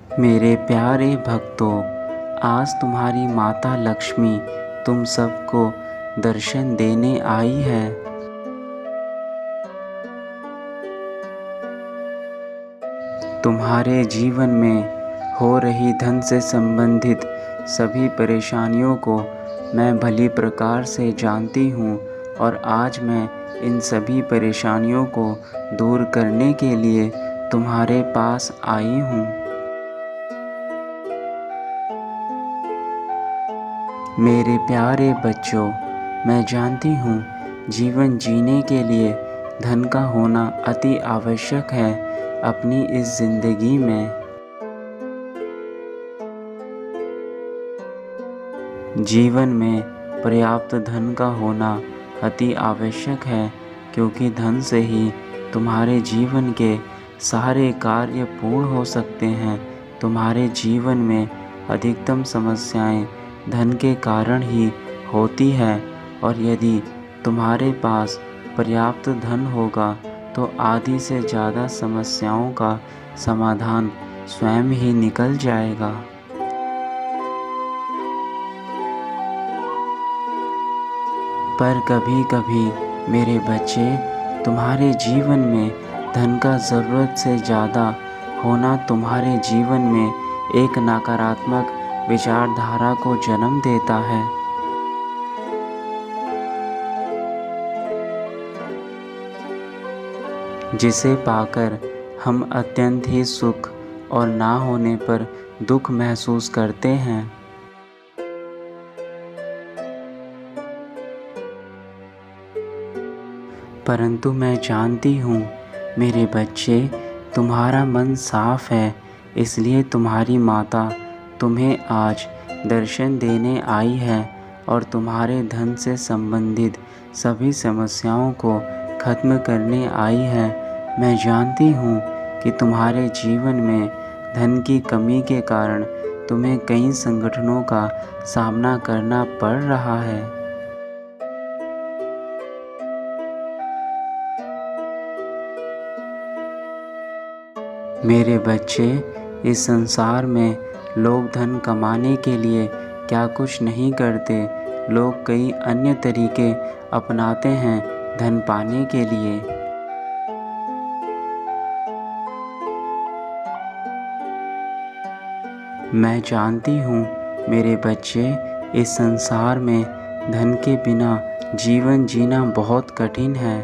मेरे प्यारे भक्तों, आज तुम्हारी माता लक्ष्मी तुम सबको दर्शन देने आई है। तुम्हारे जीवन में हो रही धन से संबंधित सभी परेशानियों को मैं भली प्रकार से जानती हूँ और आज मैं इन सभी परेशानियों को दूर करने के लिए तुम्हारे पास आई हूँ। मेरे प्यारे बच्चों, मैं जानती हूँ जीवन जीने के लिए धन का होना अति आवश्यक है। अपनी इस ज़िंदगी में जीवन में पर्याप्त धन का होना अति आवश्यक है, क्योंकि धन से ही तुम्हारे जीवन के सारे कार्य पूर्ण हो सकते हैं। तुम्हारे जीवन में अधिकतम समस्याएं धन के कारण ही होती है, और यदि तुम्हारे पास पर्याप्त धन होगा तो आधी से ज़्यादा समस्याओं का समाधान स्वयं ही निकल जाएगा। पर कभी कभी मेरे बच्चे, तुम्हारे जीवन में धन का ज़रूरत से ज़्यादा होना तुम्हारे जीवन में एक नकारात्मक विचारधारा को जन्म देता है, जिसे पाकर हम अत्यंत ही सुख और ना होने पर दुख महसूस करते हैं। परंतु मैं जानती हूँ मेरे बच्चे, तुम्हारा मन साफ है, इसलिए तुम्हारी माता तुम्हें आज दर्शन देने आई है और तुम्हारे धन से संबंधित सभी समस्याओं को खत्म करने आई है। मैं जानती हूँ कि तुम्हारे जीवन में धन की कमी के कारण तुम्हें कई संगठनों का सामना करना पड़ रहा है। मेरे बच्चे, इस संसार में लोग धन कमाने के लिए क्या कुछ नहीं करते। लोग कई अन्य तरीके अपनाते हैं धन पाने के लिए। मैं जानती हूँ मेरे बच्चे, इस संसार में धन के बिना जीवन जीना बहुत कठिन है।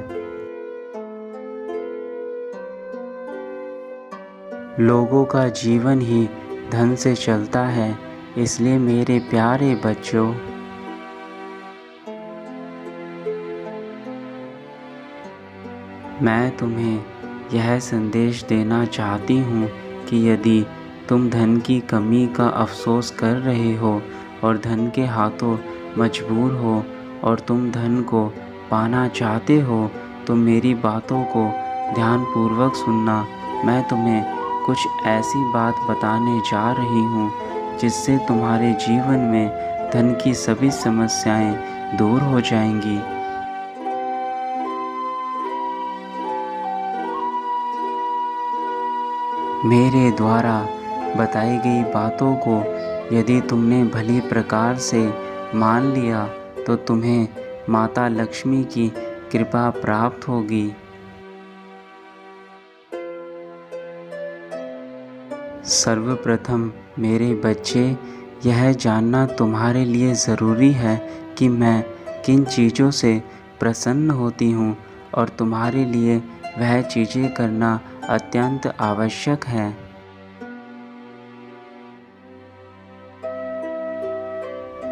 लोगों का जीवन ही धन से चलता है, इसलिए मेरे प्यारे बच्चों, मैं तुम्हें यह संदेश देना चाहती हूँ कि यदि तुम धन की कमी का अफसोस कर रहे हो और धन के हाथों मजबूर हो और तुम धन को पाना चाहते हो, तो मेरी बातों को ध्यानपूर्वक सुनना। मैं तुम्हें कुछ ऐसी बात बताने जा रही हूँ जिससे तुम्हारे जीवन में धन की सभी समस्याएं दूर हो जाएंगी। मेरे द्वारा बताई गई बातों को यदि तुमने भली प्रकार से मान लिया तो तुम्हें माता लक्ष्मी की कृपा प्राप्त होगी। सर्वप्रथम मेरे बच्चे, यह जानना तुम्हारे लिए ज़रूरी है कि मैं किन चीज़ों से प्रसन्न होती हूँ और तुम्हारे लिए वह चीज़ें करना अत्यंत आवश्यक है।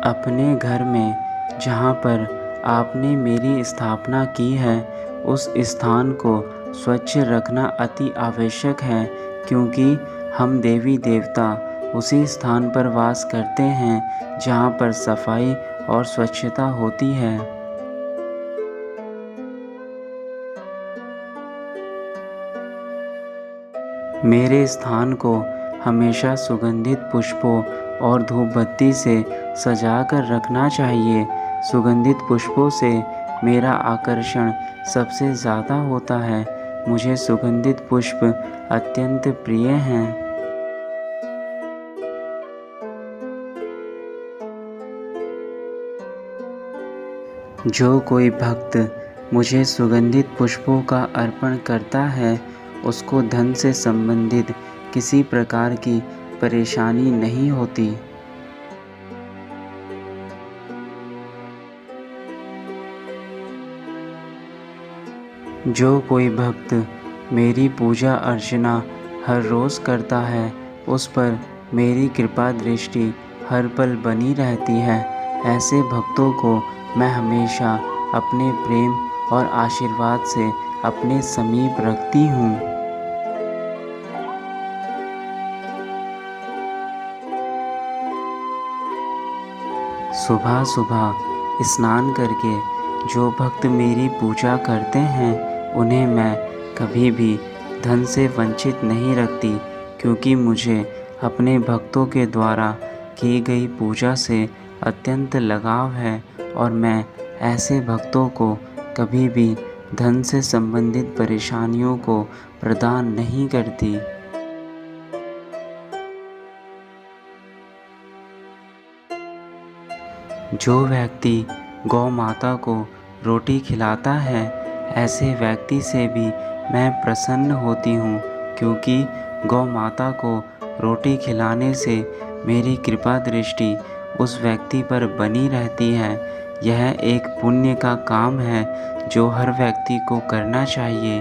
अपने घर में जहाँ पर आपने मेरी स्थापना की है, उस स्थान को स्वच्छ रखना अति आवश्यक है, क्योंकि हम देवी देवता उसी स्थान पर वास करते हैं जहाँ पर सफाई और स्वच्छता होती है। मेरे स्थान को हमेशा सुगंधित पुष्पों और धूप बत्ती से सजा कर रखना चाहिए। सुगंधित पुष्पों से मेरा आकर्षण सबसे ज़्यादा होता है। मुझे सुगंधित पुष्प अत्यंत प्रिय हैं। जो कोई भक्त मुझे सुगंधित पुष्पों का अर्पण करता है, उसको धन से संबंधित किसी प्रकार की परेशानी नहीं होती। जो कोई भक्त मेरी पूजा अर्चना हर रोज़ करता है, उस पर मेरी कृपा दृष्टि हर पल बनी रहती है। ऐसे भक्तों को मैं हमेशा अपने प्रेम और आशीर्वाद से अपने समीप रखती हूँ। सुबह सुबह स्नान करके जो भक्त मेरी पूजा करते हैं, उन्हें मैं कभी भी धन से वंचित नहीं रखती, क्योंकि मुझे अपने भक्तों के द्वारा की गई पूजा से अत्यंत लगाव है और मैं ऐसे भक्तों को कभी भी धन से संबंधित परेशानियों को प्रदान नहीं करती। जो व्यक्ति गौ माता को रोटी खिलाता है, ऐसे व्यक्ति से भी मैं प्रसन्न होती हूँ, क्योंकि गौ माता को रोटी खिलाने से मेरी कृपा दृष्टि उस व्यक्ति पर बनी रहती है। यह एक पुण्य का काम है जो हर व्यक्ति को करना चाहिए।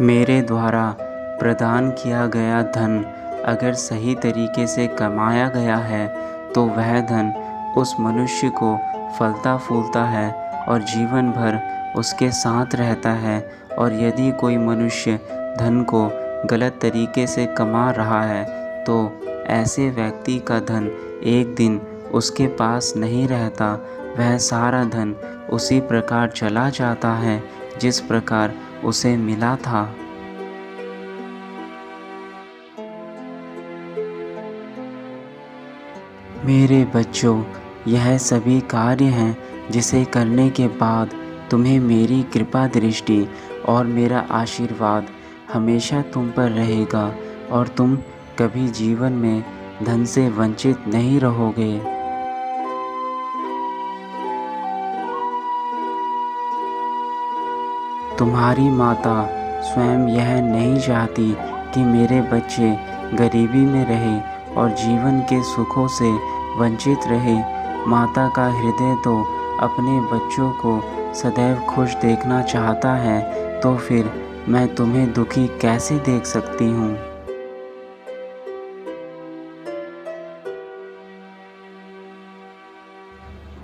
मेरे द्वारा प्रदान किया गया धन अगर सही तरीके से कमाया गया है, तो वह धन उस मनुष्य को फलता फूलता है और जीवन भर उसके साथ रहता है। और यदि कोई मनुष्य धन को गलत तरीके से कमा रहा है, तो ऐसे व्यक्ति का धन एक दिन उसके पास नहीं रहता। वह सारा धन उसी प्रकार चला जाता है जिस प्रकार उसे मिला था। मेरे बच्चों, यह सभी कार्य हैं जिसे करने के बाद तुम्हें मेरी कृपा दृष्टि और मेरा आशीर्वाद हमेशा तुम पर रहेगा और तुम कभी जीवन में धन से वंचित नहीं रहोगे। तुम्हारी माता स्वयं यह नहीं चाहती कि मेरे बच्चे गरीबी में रहें और जीवन के सुखों से वंचित रहे। माता का हृदय तो अपने बच्चों को सदैव खुश देखना चाहता है, तो फिर मैं तुम्हें दुखी कैसे देख सकती हूँ।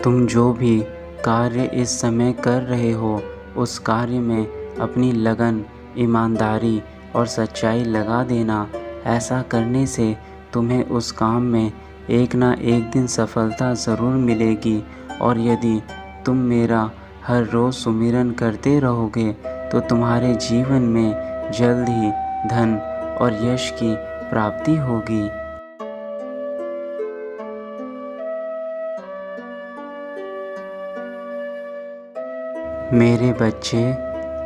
तुम जो भी कार्य इस समय कर रहे हो, उस कार्य में अपनी लगन, ईमानदारी और सच्चाई लगा देना। ऐसा करने से तुम्हें उस काम में एक ना एक दिन सफलता ज़रूर मिलेगी। और यदि तुम मेरा हर रोज़ सुमिरन करते रहोगे, तो तुम्हारे जीवन में जल्द ही धन और यश की प्राप्ति होगी। मेरे बच्चे,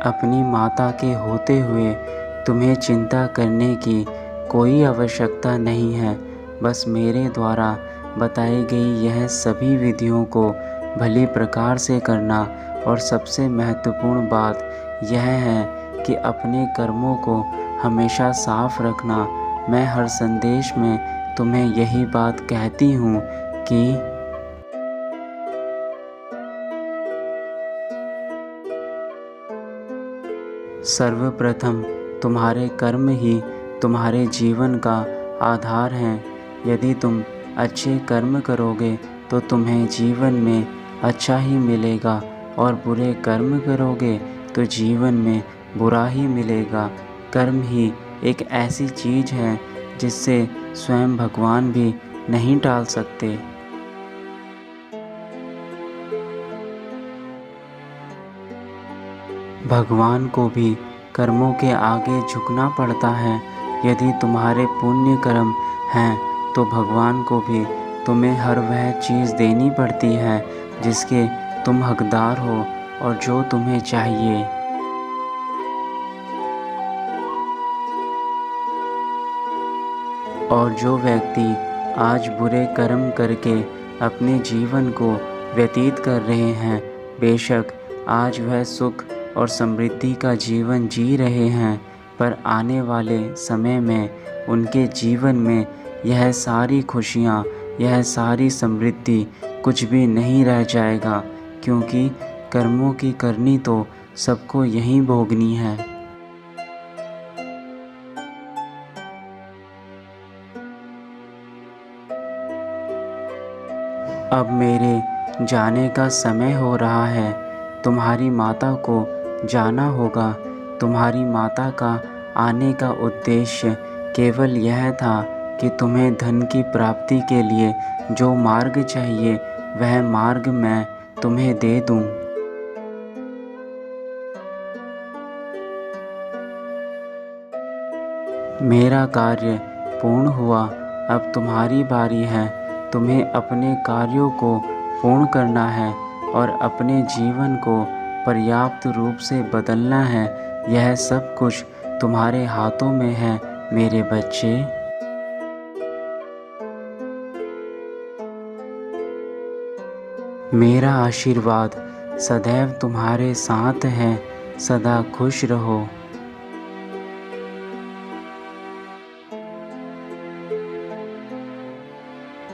अपनी माता के होते हुए तुम्हें चिंता करने की कोई आवश्यकता नहीं है। बस मेरे द्वारा बताई गई यह सभी विधियों को भली प्रकार से करना। और सबसे महत्वपूर्ण बात यह है कि अपने कर्मों को हमेशा साफ रखना। मैं हर संदेश में तुम्हें यही बात कहती हूँ कि सर्वप्रथम तुम्हारे कर्म ही तुम्हारे जीवन का आधार हैं। यदि तुम अच्छे कर्म करोगे तो तुम्हें जीवन में अच्छा ही मिलेगा, और बुरे कर्म करोगे तो जीवन में बुरा ही मिलेगा। कर्म ही एक ऐसी चीज़ है जिससे स्वयं भगवान भी नहीं टाल सकते। भगवान को भी कर्मों के आगे झुकना पड़ता है। यदि तुम्हारे पुण्य कर्म हैं, तो भगवान को भी तुम्हें हर वह चीज़ देनी पड़ती है जिसके तुम हकदार हो और जो तुम्हें चाहिए। और जो व्यक्ति आज बुरे कर्म करके अपने जीवन को व्यतीत कर रहे हैं, बेशक आज वह सुख और समृद्धि का जीवन जी रहे हैं, पर आने वाले समय में उनके जीवन में यह सारी खुशियाँ, यह सारी समृद्धि कुछ भी नहीं रह जाएगा, क्योंकि कर्मों की करनी तो सबको यहीं भोगनी है। अब मेरे जाने का समय हो रहा है। तुम्हारी माता को जाना होगा। तुम्हारी माता का आने का उद्देश्य केवल यह था कि तुम्हें धन की प्राप्ति के लिए जो मार्ग चाहिए वह मार्ग मैं तुम्हें दे दूं। मेरा कार्य पूर्ण हुआ, अब तुम्हारी बारी है। तुम्हें अपने कार्यों को पूर्ण करना है और अपने जीवन को पर्याप्त रूप से बदलना है। यह सब कुछ तुम्हारे हाथों में है मेरे बच्चे। मेरा आशीर्वाद सदैव तुम्हारे साथ है। सदा खुश रहो।